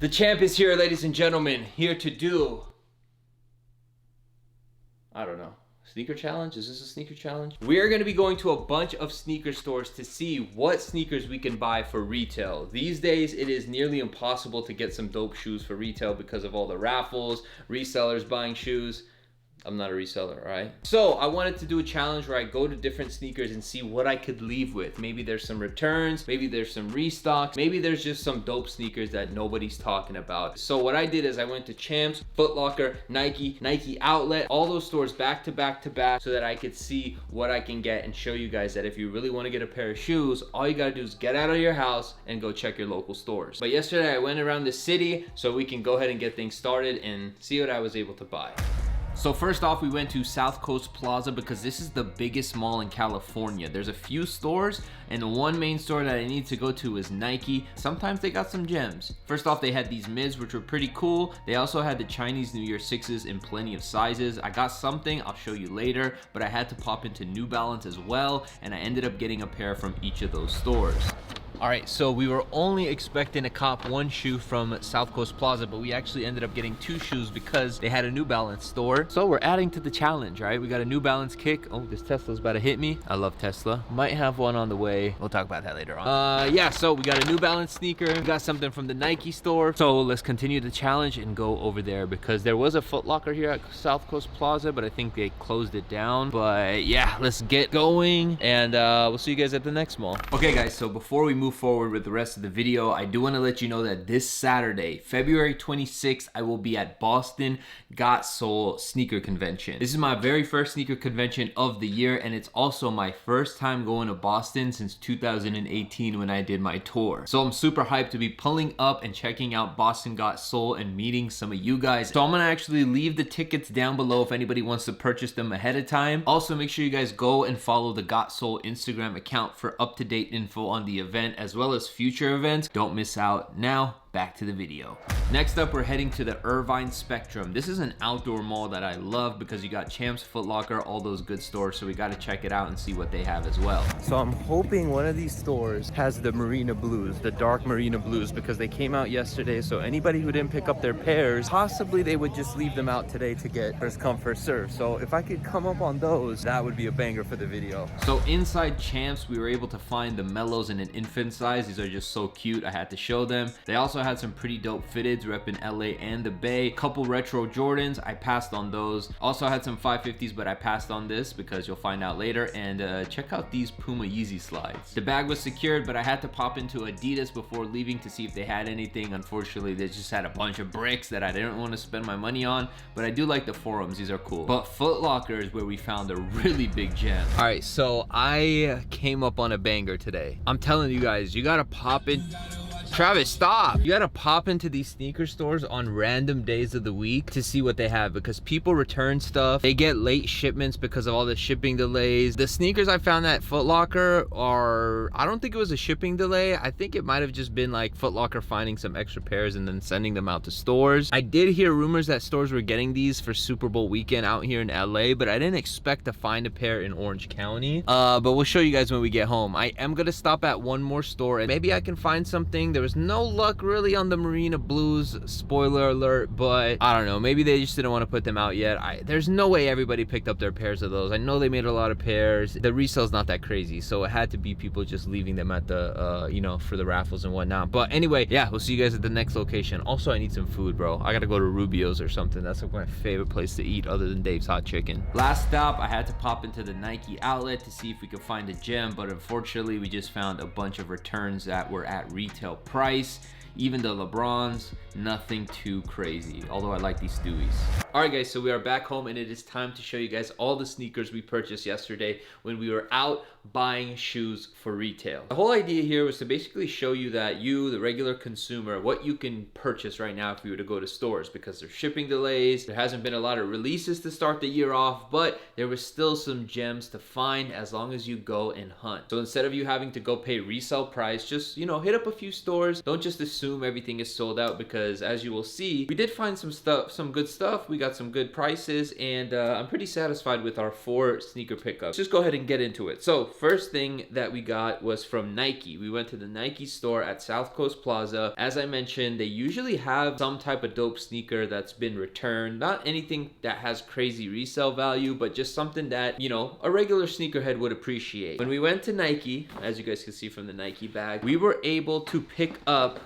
The champ is here, ladies and gentlemen, here to do, I don't know, sneaker challenge? Is this a sneaker challenge? We are going to be going to a bunch of sneaker stores to see what sneakers we can buy for retail. These days, it is nearly impossible to get some dope shoes for retail because of all the raffles, resellers buying shoes. I'm not a reseller, right? So I wanted to do a challenge where I go to different sneakers and see what I could leave with. Maybe there's some returns, maybe there's some restocks, maybe there's just some dope sneakers that nobody's talking about. So what I did is I went to Champs, Foot Locker, Nike Outlet, all those stores back to back to back so that I could see what I can get and show you guys that if you really want to get a pair of shoes, all you gotta do is get out of your house and go check your local stores. But yesterday I went around the city so we can go ahead and get things started and see what I was able to buy. So first off, we went to South Coast Plaza because this is the biggest mall in California. There's a few stores, and the one main store that I need to go to is Nike. Sometimes they got some gems. First off, they had these mids, which were pretty cool. They also had the Chinese New Year 6s in plenty of sizes. I got something, I'll show you later, but I had to pop into New Balance as well, and I ended up getting a pair from each of those stores. All right, so we were only expecting to cop one shoe from South Coast Plaza, but we actually ended up getting two shoes because they had a New Balance store. So we're adding to the challenge, right? We got a New Balance kick. Oh, this Tesla's about to hit me. I love Tesla. Might have one on the way. We'll talk about that later on. Yeah, so we got a New Balance sneaker. We got something from the Nike store. So let's continue the challenge and go over there because there was a Foot Locker here at South Coast Plaza, but I think they closed it down. But yeah, let's get going and we'll see you guys at the next mall. Okay, guys, so before we move forward with the rest of the video, I do want to let you know that this Saturday, February 26th, I will be at Boston Got Soul Sneaker Convention. This is my very first sneaker convention of the year, and it's also my first time going to Boston since 2018 when I did my tour. So I'm super hyped to be pulling up and checking out Boston Got Soul and meeting some of you guys. So I'm gonna actually leave the tickets down below if anybody wants to purchase them ahead of time. Also, make sure you guys go and follow the Got Soul Instagram account for up-to-date info on the event as well as future events. Don't miss out. Now, back to the video. Next up, we're heading to the Irvine Spectrum. This is an outdoor mall that I love because you got Champs, Foot Locker, all those good stores, so we got to check it out and see what they have as well. So I'm hoping one of these stores has the Marina Blues, the dark Marina Blues, because they came out yesterday, so anybody who didn't pick up their pairs, possibly they would just leave them out today to get first come, first serve. So if I could come up on those, that would be a banger for the video. So inside Champs, we were able to find the Mellows in an infant size. These are just so cute, I had to show them. They also had some pretty dope fitteds repping LA and the Bay. Couple retro Jordans, I passed on those. Also had some 550s, but I passed on this because you'll find out later. And check out these Puma Yeezy slides. The bag was secured, but I had to pop into Adidas before leaving to see if they had anything. Unfortunately, they just had a bunch of bricks that I didn't want to spend my money on, but I do like the forums. These are cool. But Foot Locker is where we found a really big gem. All right, so I came up on a banger today. I'm telling you guys, you gotta pop in. Travis, stop! You gotta pop into these sneaker stores on random days of the week to see what they have because people return stuff. They get late shipments because of all the shipping delays. The sneakers I found at Foot Locker are, I don't think it was a shipping delay. I think it might have just been like Foot Locker finding some extra pairs and then sending them out to stores. I did hear rumors that stores were getting these for Super Bowl weekend out here in LA, but I didn't expect to find a pair in Orange County. But we'll show you guys when we get home. I am gonna stop at one more store and maybe I can find something. There was no luck really on the Marina Blues, spoiler alert, but I don't know, maybe they just didn't want to put them out yet. There's no way everybody picked up their pairs of those. I know they made a lot of pairs. The resale's not that crazy, so it had to be people just leaving them at the you know, for the raffles and whatnot. But anyway, yeah, we'll see you guys at the next location. Also, I need some food, bro. I gotta go to Rubio's or something. That's like my favorite place to eat other than Dave's Hot Chicken. Last stop, I had to pop into the Nike outlet to see if we could find a gem, but unfortunately we just found a bunch of returns that were at retail price. Even the LeBrons, nothing too crazy, although I like these Stewies. All right, guys, so we are back home and it is time to show you guys all the sneakers we purchased yesterday when we were out buying shoes for retail. The whole idea here was to basically show you that you, the regular consumer, what you can purchase right now if you were to go to stores, because there's shipping delays, there hasn't been a lot of releases to start the year off, but there was still some gems to find as long as you go and hunt. So instead of you having to go pay resale price, just, you know, hit up a few stores. Don't just assume everything is sold out, because as you will see, we did find some stuff, some good stuff. We got some good prices, and I'm pretty satisfied with our 4 sneaker pickups. Let's just go ahead and get into it. So first thing that we got was from Nike. We went to the Nike store at South Coast Plaza. As I mentioned, they usually have some type of dope sneaker that's been returned. Not anything that has crazy resale value, but just something that, you know, a regular sneakerhead would appreciate. When we went to Nike, as you guys can see from the Nike bag, we were able to pick up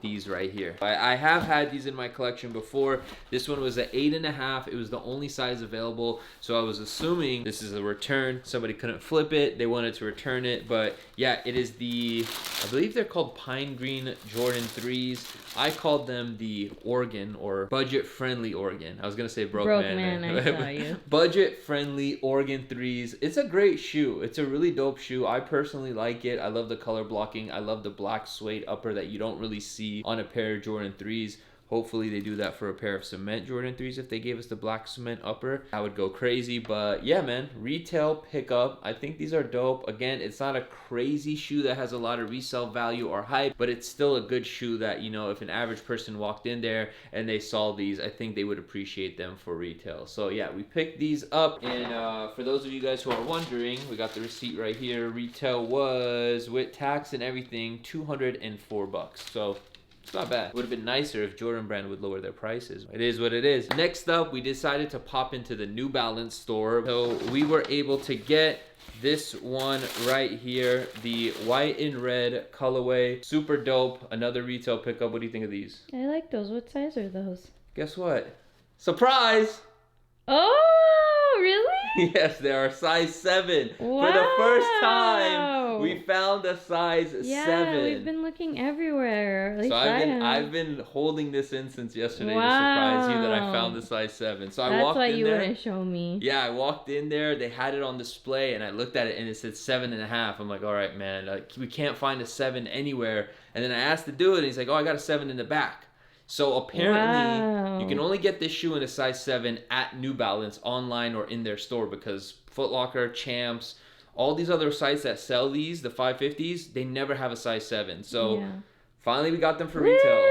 these right here. I have had these in my collection before. This one was an 8.5. It was the only size available, so I was assuming this is a return. Somebody couldn't flip it, they wanted to return it. But yeah, it is the, I believe they're called Pine Green Jordan 3s. I called them the Oregon, or budget friendly Oregon. I was gonna say broke man. I saw you. Budget friendly Oregon 3s. It's a great shoe. It's a really dope shoe. I personally like it. I love the color blocking. I love the black suede upper that you don't really see on a pair of Jordan 3s. Hopefully they do that for a pair of cement Jordan 3s. If they gave us the black cement upper, I would go crazy. But yeah, man, retail pickup. I think these are dope. Again, it's not a crazy shoe that has a lot of resale value or hype, but it's still a good shoe that, you know, if an average person walked in there and they saw these, I think they would appreciate them for retail. So yeah, we picked these up. And for those of you guys who are wondering, we got the receipt right here. Retail was, with tax and everything, $204. So it's not bad. It would have been nicer if Jordan Brand would lower their prices. It is what it is. Next up, we decided to pop into the New Balance store. So we were able to get this one right here, the white and red colorway. Super dope. Another retail pickup. What do you think of these? I like those. What size are those? Guess what? Surprise! Oh, really? Yes, they are size 7. Wow. For the first time, we found a size 7. Yeah, we've been looking everywhere. At least So I've been holding this in since yesterday to surprise you that I found the size 7. So I walked in there. That's why you wouldn't show me. Yeah, I walked in there. They had it on display, and I looked at it, and it said 7.5. I'm like, all right, man, we can't find a 7 anywhere. And then I asked to do it, and he's like, oh, I got a 7 in the back. So apparently, you can only get this shoe in a size 7 at New Balance, online or in their store, because Foot Locker, Champs, all these other sites that sell these, the 550s, they never have a size 7. So finally we got them for retail.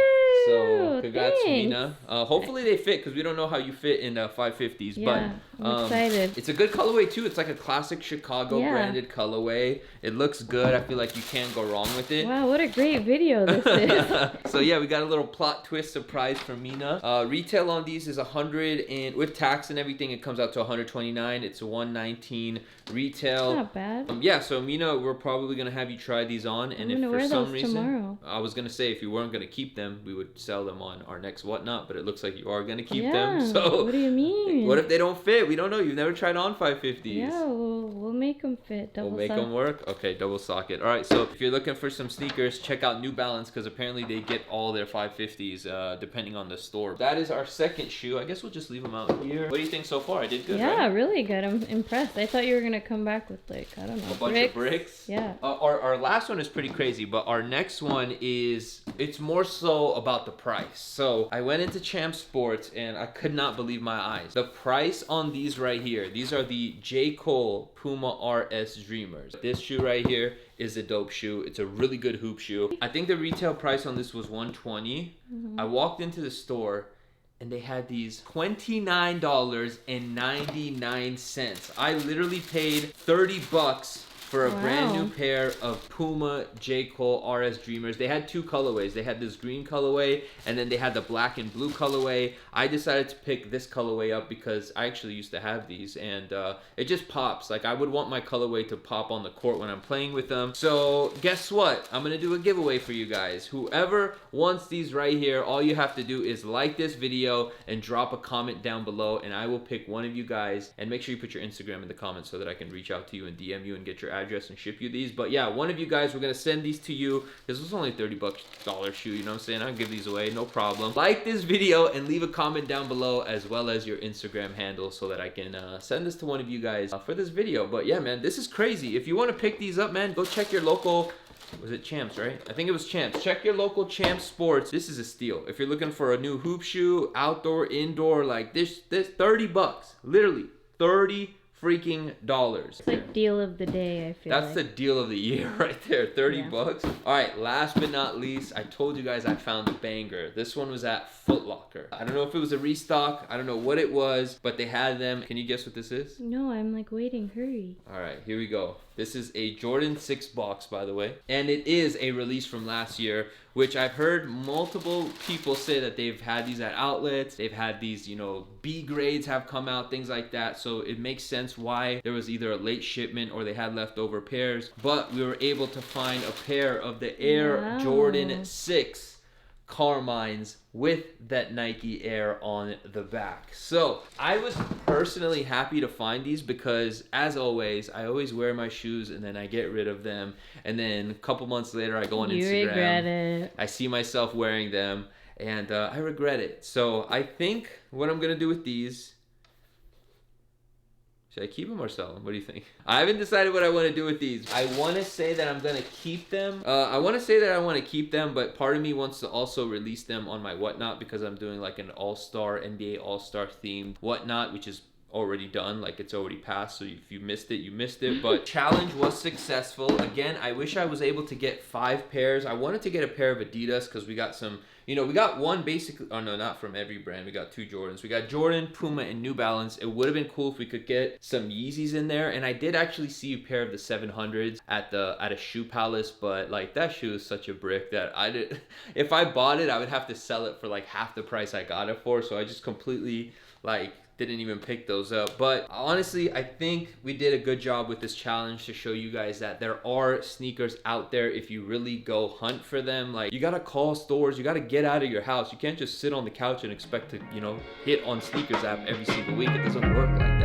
So congrats, Mina. Hopefully they fit, because we don't know how you fit in 550s. Yeah, but I'm excited. It's a good colorway too. It's like a classic Chicago branded colorway. It looks good. I feel like you can't go wrong with it. Wow, what a great video this is. So yeah, we got a little plot twist surprise from Mina. Retail on these is 100, and with tax and everything, it comes out to 129. It's a 119 retail. Not bad. Yeah, so Mina, we're probably gonna have you try these on, and if for some reason, tomorrow. I was gonna say if you weren't gonna keep them, we would sell them on our next whatnot, but it looks like you are gonna keep them. So what do you mean? What if they don't fit? We don't know. You've never tried on 550s. Yeah, we'll make them fit. We'll make them work. Okay, double socket. All right, so if you're looking for some sneakers, check out New Balance, because apparently they get all their 550s depending on the store. That is our second shoe. I guess we'll just leave them out here. What do you think so far? I did good, yeah, right? really good. I'm impressed. I thought you were gonna come back with, like, I don't know, a bunch of bricks. Yeah. Our last one is pretty crazy, but our next one is, it's more so about the price. So I went into Champs Sports and I could not believe my eyes. The price on these right here, these are the J. Cole Puma RS Dreamers. This shoe right here is a dope shoe. It's a really good hoop shoe. I think the retail price on this was $120. I walked into the store and they had these $29.99. I literally paid $30 for a brand new pair of Puma J. Cole RS Dreamers. They had 2 colorways. They had this green colorway, and then they had the black and blue colorway. I decided to pick this colorway up because I actually used to have these, and it just pops. Like, I would want my colorway to pop on the court when I'm playing with them. So guess what? I'm gonna do a giveaway for you guys. Whoever wants these right here, all you have to do is like this video and drop a comment down below, and I will pick one of you guys. And make sure you put your Instagram in the comments so that I can reach out to you and DM you and get your address and ship you these. But yeah, one of you guys, we're gonna send these to you. This was only $30 shoe, you know what I'm saying? I'll give these away, no problem. Like this video and leave a comment down below, as well as your Instagram handle, so that I can send this to one of you guys for this video. But yeah, man, this is crazy. If you want to pick these up, man, go check your local, was it Champs, right? I think it was Champs. Check your local Champs Sports. This is a steal. If you're looking for a new hoop shoe, outdoor, indoor, like this $30, literally 30 freaking dollars. It's like deal of the day, I feel That's the like. deal of the year right there, 30 Yeah. bucks. All right, last but not least, I told you guys I found a banger. This one was at Foot Locker. I don't know if it was a restock, I don't know what it was, but they had them. Can you guess what this is? No, I'm like waiting, hurry. All right, here we go. This is a Jordan 6 box, by the way, and it is a release from last year, which I've heard multiple people say that they've had these at outlets. They've had these, you know, B grades have come out, things like that. So it makes sense why there was either a late shipment or they had leftover pairs. But we were able to find a pair of the Air Wow. Jordan 6 Carmines with that Nike Air on the back. So I was personally happy to find these because, as always, I always wear my shoes and then I get rid of them, and then a couple months later I go on You Instagram, regret it. I see myself wearing them, and I regret it. So I think what I'm gonna do with these, should I keep them or sell them? What do you think? I haven't decided what I want to do with these. I want to say that I'm going to keep them. But part of me wants to also release them on my Whatnot because I'm doing like an all-star, NBA all-star themed Whatnot, which is already done, like it's already passed, so if you missed it, you missed it. But challenge was successful. Again, I wish I was able to get 5 pairs. I wanted to get a pair of Adidas because we got some, you know, we got one basically, oh no, not from every brand, we got 2 Jordans. We got Jordan, Puma, and New Balance. It would have been cool if we could get some Yeezys in there, and I did actually see a pair of the 700s at a Shoe Palace, but like that shoe is such a brick that I did, if I bought it, I would have to sell it for like half the price I got it for, so I just completely like didn't even pick those up. But honestly, I think we did a good job with this challenge to show you guys that there are sneakers out there if you really go hunt for them. Like, you gotta call stores, you gotta get out of your house. You can't just sit on the couch and expect to, you know, hit on sneakers app every single week. It doesn't work like that.